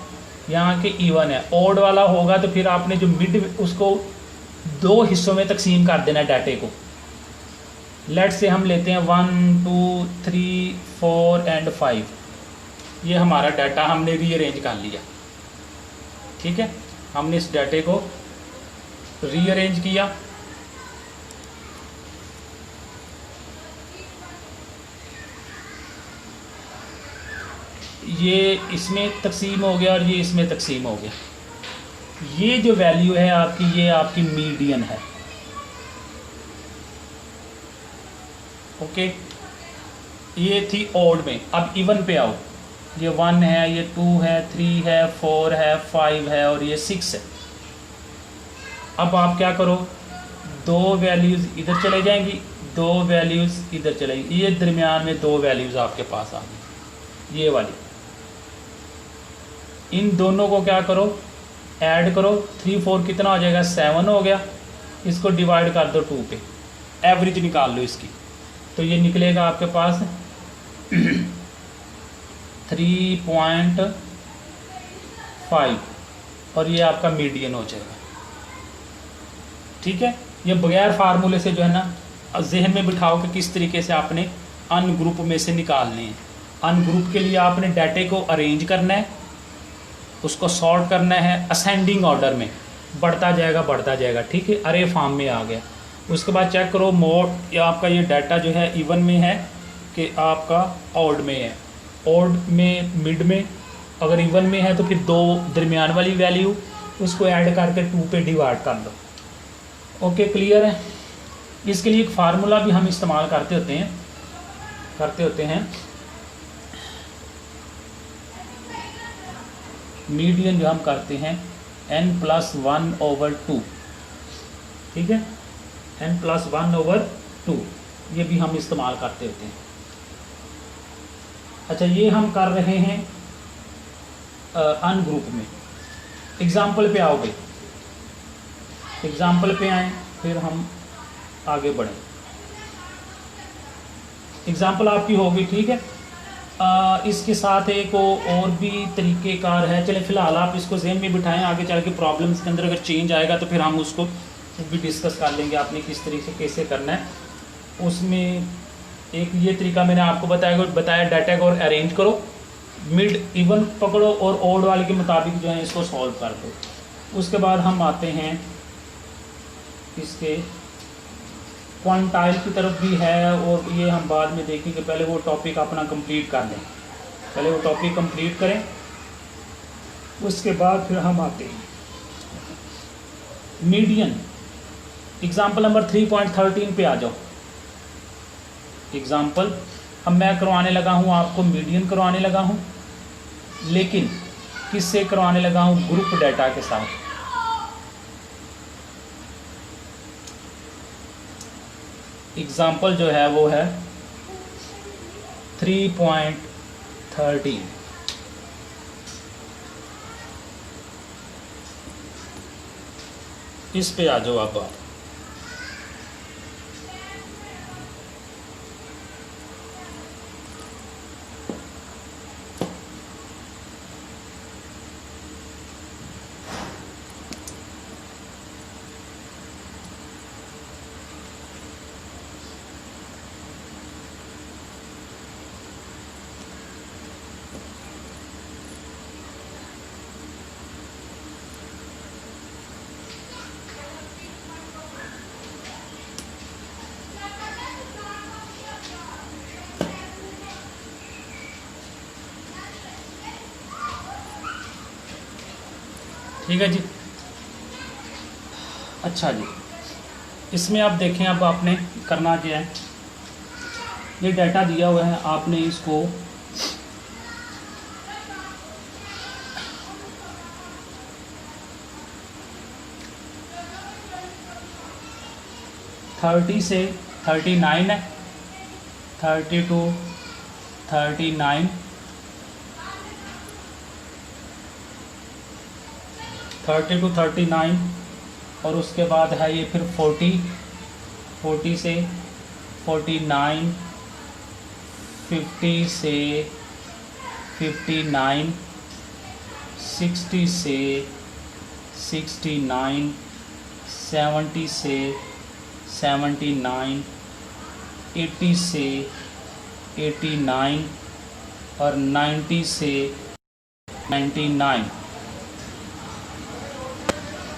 यहाँ के इवन है। ओड वाला होगा तो फिर आपने जो मिड उसको दो हिस्सों में तकसीम कर देना है डाटे को। लेट से हम लेते हैं 1 2 3 4 एंड 5, ये हमारा डाटा हमने रीअरेंज कर लिया। ठीक है, हमने इस डाटे को रीअरेंज किया। ये इसमें तकसीम हो गया और ये इसमें तकसीम हो गया। ये जो वैल्यू है आपकी, ये आपकी मीडियन है। ओके, ये थी ऑड में। अब इवन पे आओ, ये 1 है, ये 2 है, 3 है, 4 है, 5 है और ये 6 है। अब आप क्या करो, दो वैल्यूज़ इधर चले जाएंगी, दो वैल्यूज़ इधर चलेंगी, ये दरमियान में दो वैल्यूज़ आपके पास आ गई, ये वाली। इन दोनों को क्या करो, ऐड करो। 3 4 कितना हो जाएगा, 7 हो गया। इसको डिवाइड कर दो 2 पे, एवरेज निकाल लो इसकी, तो ये निकलेगा आपके पास 3.5 और ये आपका मीडियन हो जाएगा। ठीक है, ये बगैर फार्मूले से जो है ना, जहन में बिठाओ कि किस तरीके से आपने अन ग्रुप में से निकालने हैं। अन ग्रुप के लिए आपने डाटे को अरेंज करना है, उसको सॉर्ट करना है असेंडिंग ऑर्डर में, बढ़ता जाएगा। ठीक है, अरे फॉर्म में आ गया। उसके बाद चेक करो मोड, या आपका ये डाटा जो है इवन में है कि आपका ऑड में है। ऑड में, मिड में, अगर इवन में है तो फिर दो दरमियान वाली वैल्यू उसको ऐड करके 2 पे डिवाइड कर दो। ओके, क्लियर है। इसके लिए एक फार्मूला भी हम इस्तेमाल करते होते हैं। मीडियन जो हम करते हैं n+1/2। ठीक है, n+1/2 ये भी हम इस्तेमाल करते होते हैं। अच्छा, ये हम कर रहे हैं अन ग्रुप में। एग्जाम्पल पे आओगे, एग्जाम्पल पे आए, फिर हम आगे बढ़ें। एग्जाम्पल आपकी होगी, ठीक है। इसके साथ एक और भी तरीक़ेकार है। चले फ़िलहाल आप इसको ज़हन में बिठाएं, आगे चल के प्रॉब्लम्स के अंदर अगर चेंज आएगा तो फिर हम उसको भी डिस्कस कर लेंगे, आपने किस तरीके से कैसे करना है। उसमें एक ये तरीका मैंने आपको बताया डाटा को अरेंज करो, मिड इवन पकड़ो और ओड वाले के मुताबिक जो है इसको सॉल्व कर दो। उसके बाद हम आते हैं इसके क्वांटाइल की तरफ भी है, और ये हम बाद में देखेंगे। पहले वो टॉपिक अपना कंप्लीट कर लें, पहले वो टॉपिक कंप्लीट करें, उसके बाद फिर हम आते हैं मीडियन। एग्जाम्पल नंबर 3.13 पे आ जाओ। एग्जाम्पल अब मैं करवाने लगा हूँ आपको, मीडियन करवाने लगा हूँ, लेकिन किससे करवाने लगा हूँ, ग्रुप डाटा के साथ। एग्जाम्पल जो है वो है 3.13। इस पे आ जाओ आप। ठीक है जी। अच्छा जी, इसमें आप देखें, अब आपने करना क्या है, ये डाटा दिया हुआ है, आपने इसको थर्टी से 39 है, 32 39 32 39 और उसके बाद है ये फिर 40 से 49 50 से 59 60 से 69, 70 से 79, 80 से 89 और 90 से 99।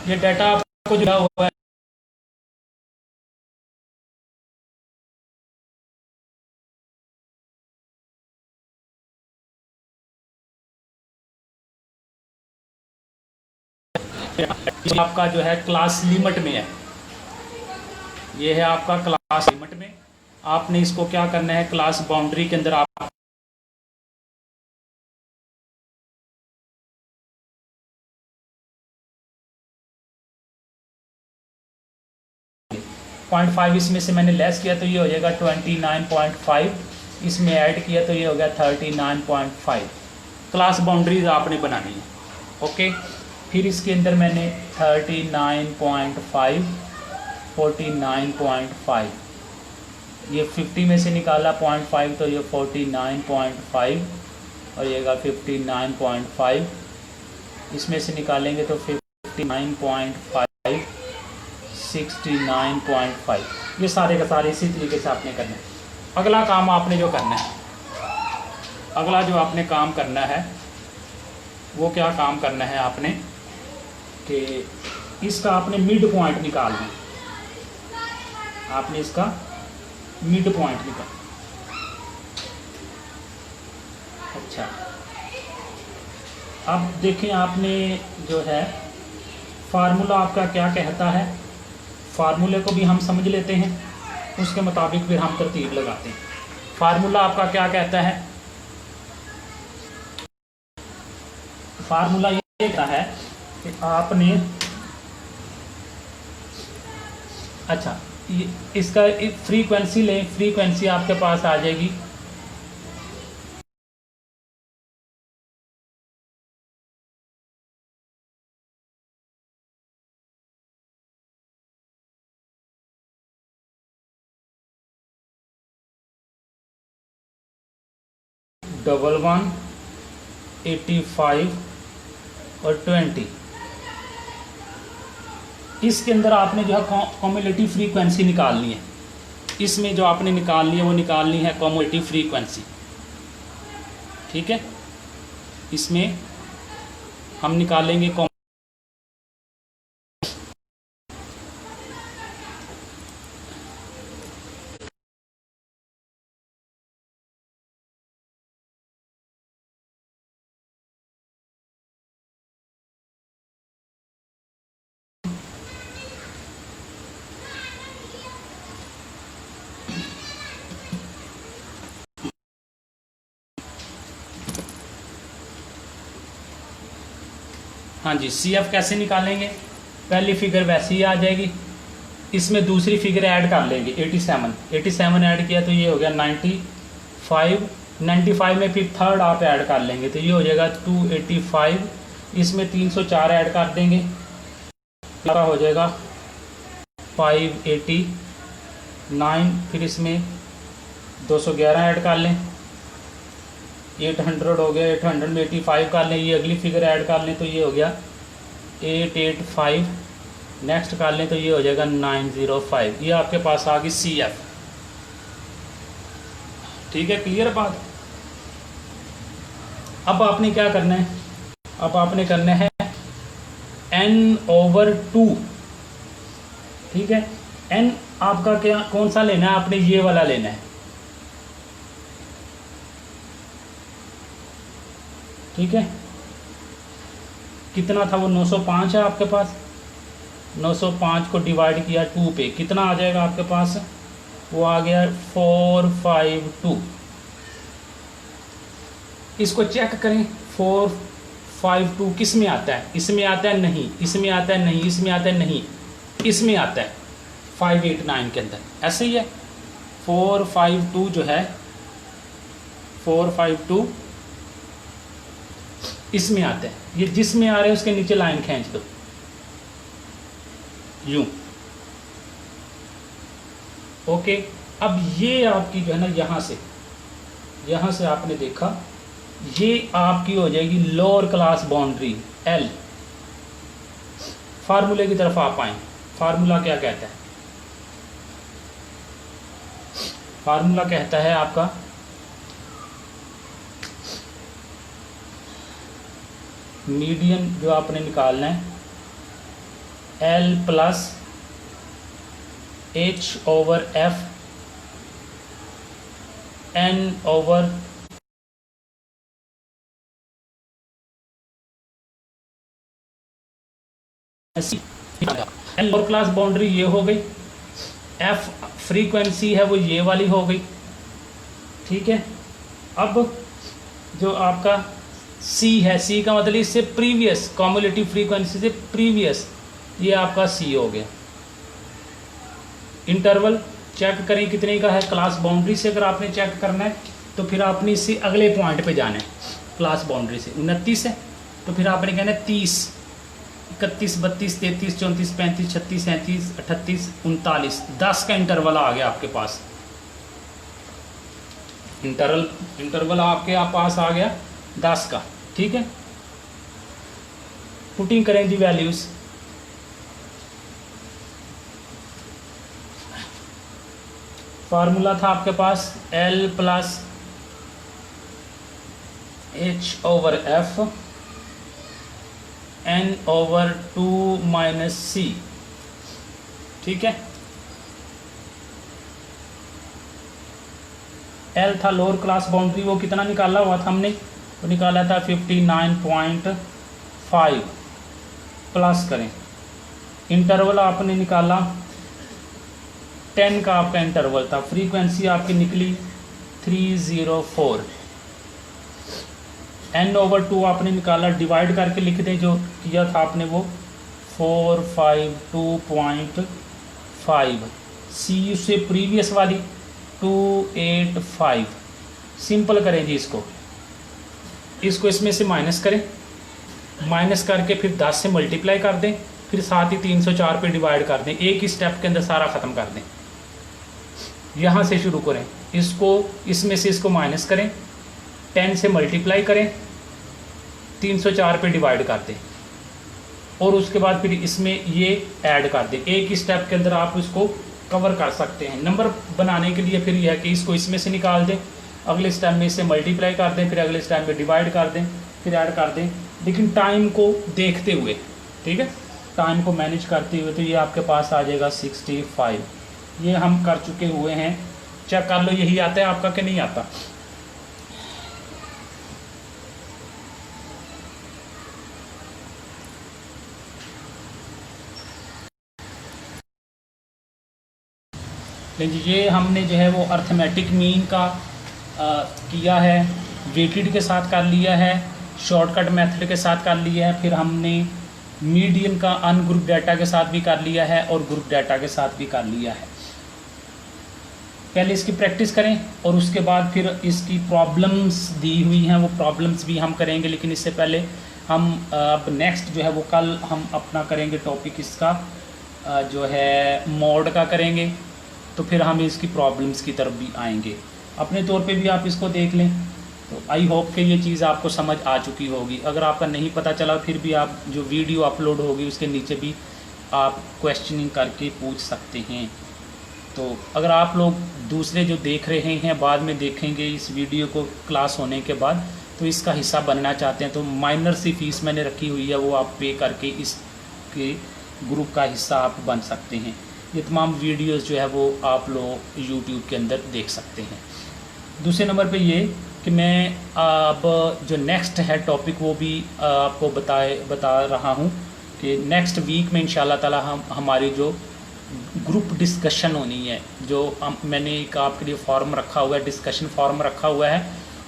ये डाटा आपको जुड़ा हुआ है। आपका जो है क्लास लिमिट में है, ये है आपका क्लास लिमिट में। आपने इसको क्या करना है, क्लास बाउंड्री के अंदर आप 0.5 इसमें से मैंने लेस किया तो ये हो जाएगा 29.5, इसमें ऐड किया तो ये हो गया 39.5। क्लास बाउंड्रीज आपने बनानी है। ओके, फिर इसके अंदर मैंने 39.5, 49.5, ये 50 में से निकाला 0.5 तो ये 49.5 और ये 59.5, इसमें से निकालेंगे तो 59.5, 69.5। ये सारे का सारे इसी तरीके से आपने करना है। अगला काम आपने जो करना है, अगला जो आपने काम करना है वो क्या काम करना है आपने कि इसका आपने मिड पॉइंट निकालना है। आपने इसका मिड पॉइंट निकाल। अच्छा, अब देखें आपने जो है फार्मूला आपका क्या कहता है, फार्मूले को भी हम समझ लेते हैं, उसके मुताबिक फिर हम तरतीब लगाते हैं। फार्मूला आपका क्या कहता है, फार्मूला ये कहता है कि आपने, अच्छा इसका फ्रीक्वेंसी लें, फ्रीक्वेंसी आपके पास आ जाएगी डबल 1, 85 और 20। इसके अंदर आपने जो है कम्युलेटिव फ्रीक्वेंसी निकालनी है। इसमें जो आपने निकालनी है वो निकालनी है कम्युलेटिव फ्रीक्वेंसी। ठीक है, इसमें हम निकालेंगे हाँ जी, CF कैसे निकालेंगे, पहली फिगर वैसे ही आ जाएगी, इसमें दूसरी फिगर ऐड कर लेंगे 87 ऐड किया तो ये हो गया 95 में फिर थर्ड आप ऐड कर लेंगे तो ये हो जाएगा 285, इसमें 304 ऐड कर देंगे क्या हो जाएगा 589, फिर इसमें 211 ऐड कर लें 800 हो गया, 800 में 85 कर लें, ये अगली फिगर ऐड कर लें तो ये हो गया 885, नेक्स्ट कर लें तो ये हो जाएगा 905। ये आपके पास आ गई CF। ठीक है, क्लियर बात। अब आपने क्या करना है, अब आपने करना है n/2। ठीक है, n आपका क्या कौन सा लेना है, आपने ये वाला लेना है। ठीक है, कितना था वो 905 है आपके पास, 905 को डिवाइड किया 2 पे, कितना आ जाएगा आपके पास, वो आ गया 452। इसको चेक करें 452 किस में आता है, इसमें आता है नहीं, इसमें आता है नहीं, इसमें आता है नहीं, इसमें आता है 589 के अंदर, ऐसे ही है। 452 जो है 452 इसमें आता है, ये जिसमें आ रहे हैं उसके नीचे लाइन खींच दो यूं। ओके, अब ये आपकी जो है ना यहाँ से आपने देखा ये आपकी हो जाएगी लोअर क्लास बाउंड्री एल। फार्मूले की तरफ आप आए, फार्मूला क्या कहता है? फार्मूला कहता है आपका मीडियन जो आपने निकालना है L plus H over F N over N lower class boundary ये हो गई, एफ फ्रीक्वेंसी है वो ये वाली हो गई, ठीक है। अब जो आपका सी है, सी का मतलब इससे प्रीवियस, कॉम्युलेटिव फ्रीक्वेंसी से प्रीवियस, ये आपका सी हो गया। इंटरवल चेक करें कितने का है, क्लास बाउंड्री से अगर आपने चेक करना है तो फिर आपने इससे अगले पॉइंट पे जाना है। क्लास बाउंड्री से 29 है तो फिर आपने कहना है 30, 31, 32, 33, 34, 35, 36, 37, 38, 39, 10 का इंटरवल आ गया आपके पास। इंटरवल आपके पास आ गया 10 का, ठीक है। पुटिंग करें दी वैल्यूज, फार्मूला था आपके पास L plus H over F N over 2 minus C, ठीक है। L था लोअर क्लास बाउंड्री, वो कितना निकाला हुआ था हमने, वो निकाला था 59.5 प्लस करें। इंटरवल आपने निकाला 10 का आपका इंटरवल था, फ्रीक्वेंसी आपकी निकली 304, n ओवर 2 आपने निकाला, डिवाइड करके लिख दें जो किया था आपने वो 452.5, सी से प्रीवियस वाली 285। सिंपल करें जी इसको इसमें से माइनस करें, माइनस करके फिर 10 से मल्टीप्लाई कर दें, फिर साथ ही 304 पे डिवाइड कर दें, एक ही स्टेप के अंदर सारा ख़त्म कर दें। यहाँ से शुरू करें, इसको इसमें से इसको माइनस करें, 10 से मल्टीप्लाई करें, 304 पे डिवाइड कर दें और उसके बाद फिर इसमें ये ऐड कर दें। एक ही स्टेप के अंदर आप इसको कवर कर सकते हैं। नंबर बनाने के लिए फिर यह है कि इसको इसमें से निकाल दें, अगले स्टेप में इससे मल्टीप्लाई कर दें, फिर अगले स्टेप में डिवाइड कर दें, फिर ऐड कर दें, लेकिन टाइम को देखते हुए, ठीक है, टाइम को मैनेज करते हुए। तो ये आपके पास आ जाएगा 65। ये हम कर चुके हुए हैं, चेक कर लो यही आता है आपका कि नहीं आता। लेकिन ये हमने जो है वो अर्थमेटिक मीन का किया है, वेटेड के साथ कर लिया है, शॉर्टकट मेथड के साथ कर लिया है, फिर हमने मीडियन का अनग्रुप डाटा के साथ भी कर लिया है और ग्रुप डाटा के साथ भी कर लिया है। पहले इसकी प्रैक्टिस करें और उसके बाद फिर इसकी प्रॉब्लम्स दी हुई हैं, वो प्रॉब्लम्स भी हम करेंगे। लेकिन इससे पहले हम अब नेक्स्ट जो है वो कल हम अपना करेंगे टॉपिक इसका जो है मोड का करेंगे, तो फिर हम इसकी प्रॉब्लम्स की तरफ भी आएंगे। अपने तौर पे भी आप इसको देख लें। तो आई होप कि ये चीज़ आपको समझ आ चुकी होगी। अगर आपका नहीं पता चला फिर भी आप जो वीडियो अपलोड होगी उसके नीचे भी आप क्वेश्चनिंग करके पूछ सकते हैं। तो अगर आप लोग दूसरे जो देख रहे हैं बाद में देखेंगे इस वीडियो को क्लास होने के बाद, तो इसका हिस्सा बनना चाहते हैं तो माइनर सी फीस मैंने रखी हुई है, वो आप पे करके इसके ग्रुप का हिस्सा आप बन सकते हैं। ये तमाम वीडियोस जो है वो आप लोग यूट्यूब के अंदर देख सकते हैं। दूसरे नंबर पे ये कि मैं अब जो नेक्स्ट है टॉपिक वो भी आपको बता रहा हूँ कि नेक्स्ट वीक में इंशाल्लाह ताला हमारी जो ग्रुप डिस्कशन होनी है, जो मैंने एक आपके लिए फॉर्म रखा हुआ है, डिस्कशन फॉर्म रखा हुआ है,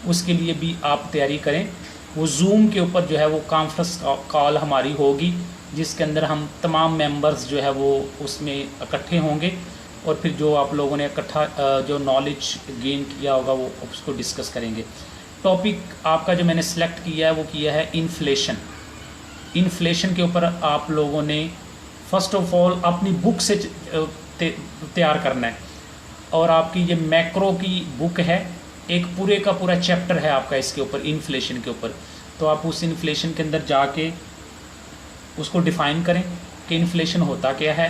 उसके लिए भी आप तैयारी करें। वो जूम के ऊपर जो है वो कॉन्फ्रेंस कॉल हमारी होगी, जिसके अंदर हम तमाम मेंबर्स जो है वो उसमें इकट्ठे होंगे और फिर जो आप लोगों ने इकट्ठा जो नॉलेज गेन किया होगा वो उसको डिस्कस करेंगे। टॉपिक आपका जो मैंने सेलेक्ट किया है वो किया है इन्फ्लेशन। इन्फ्लेशन के ऊपर आप लोगों ने फर्स्ट ऑफ ऑल अपनी बुक से तैयार करना है, और आपकी ये मैक्रो की बुक है एक पूरे का पूरा चैप्टर है आपका इसके ऊपर, इन्फ्लेशन के ऊपर। तो आप उस इन्फ्लेशन के अंदर जाके उसको डिफ़ाइन करें कि इन्फ्लेशन होता क्या है।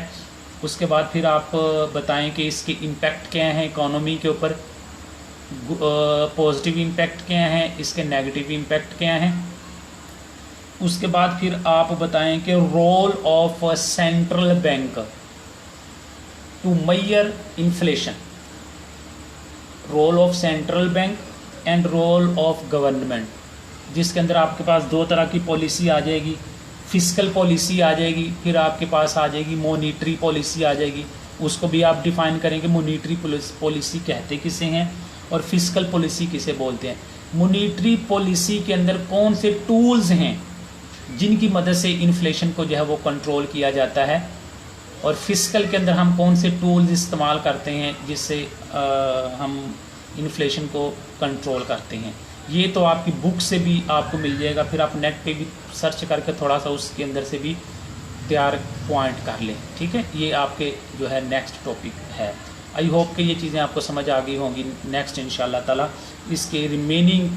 उसके बाद फिर आप बताएं कि इसके इम्पैक्ट क्या हैं इकोनॉमी के ऊपर, पॉजिटिव इम्पैक्ट क्या हैं, इसके नेगेटिव इम्पैक्ट क्या हैं। उसके बाद फिर आप बताएं कि role of central bank to measure inflation, role of central bank and role of government, जिसके अंदर आपके पास दो तरह की पॉलिसी आ जाएगी। फिस्कल पॉलिसी आ जाएगी, फिर आपके पास आ जाएगी मॉनिटरी पॉलिसी आ जाएगी। उसको भी आप डिफ़ाइन करेंगे मॉनिटरी पॉलिसी कहते किसे हैं और फिस्कल पॉलिसी किसे बोलते हैं। मॉनिटरी पॉलिसी के अंदर कौन से टूल्स हैं जिनकी मदद से इन्फ्लेशन को जो है वो कंट्रोल किया जाता है, और फिस्कल के अंदर हम कौन से टूल्स इस्तेमाल करते हैं जिससे हम इन्फ्लेशन को कंट्रोल करते हैं। ये तो आपकी बुक से भी आपको मिल जाएगा, फिर आप नेट पे भी सर्च करके थोड़ा सा उसके अंदर से भी तैयार पॉइंट कर लें। ठीक है, ये आपके जो है नेक्स्ट टॉपिक है। आई होप कि ये चीज़ें आपको समझ आ गई होंगी। नेक्स्ट इंशाल्लाह ताला इसके रिमेनिंग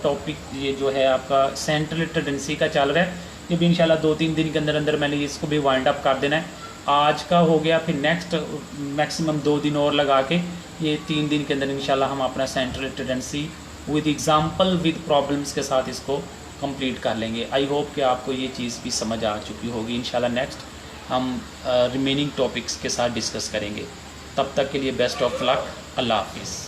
टॉपिक ये जो है आपका सेंट्रल टेंडेंसी का चल रहा है, ये भी इंशाल्लाह 2-3 दिन के अंदर अंदर मैंने इसको भी वाइंड अप कर देना है। आज का हो गया, फिर नेक्स्ट मैक्सिमम 2 दिन और लगा के ये 3 दिन के अंदर इंशाल्लाह हम अपना central tendency with example with problems के साथ इसको कंप्लीट कर लेंगे। आई होप कि आपको ये चीज़ भी समझ आ चुकी होगी। इंशाल्लाह नेक्स्ट हम रिमेनिंग टॉपिक्स के साथ डिस्कस करेंगे। तब तक के लिए बेस्ट ऑफ लक। अल्लाह हाफिज़।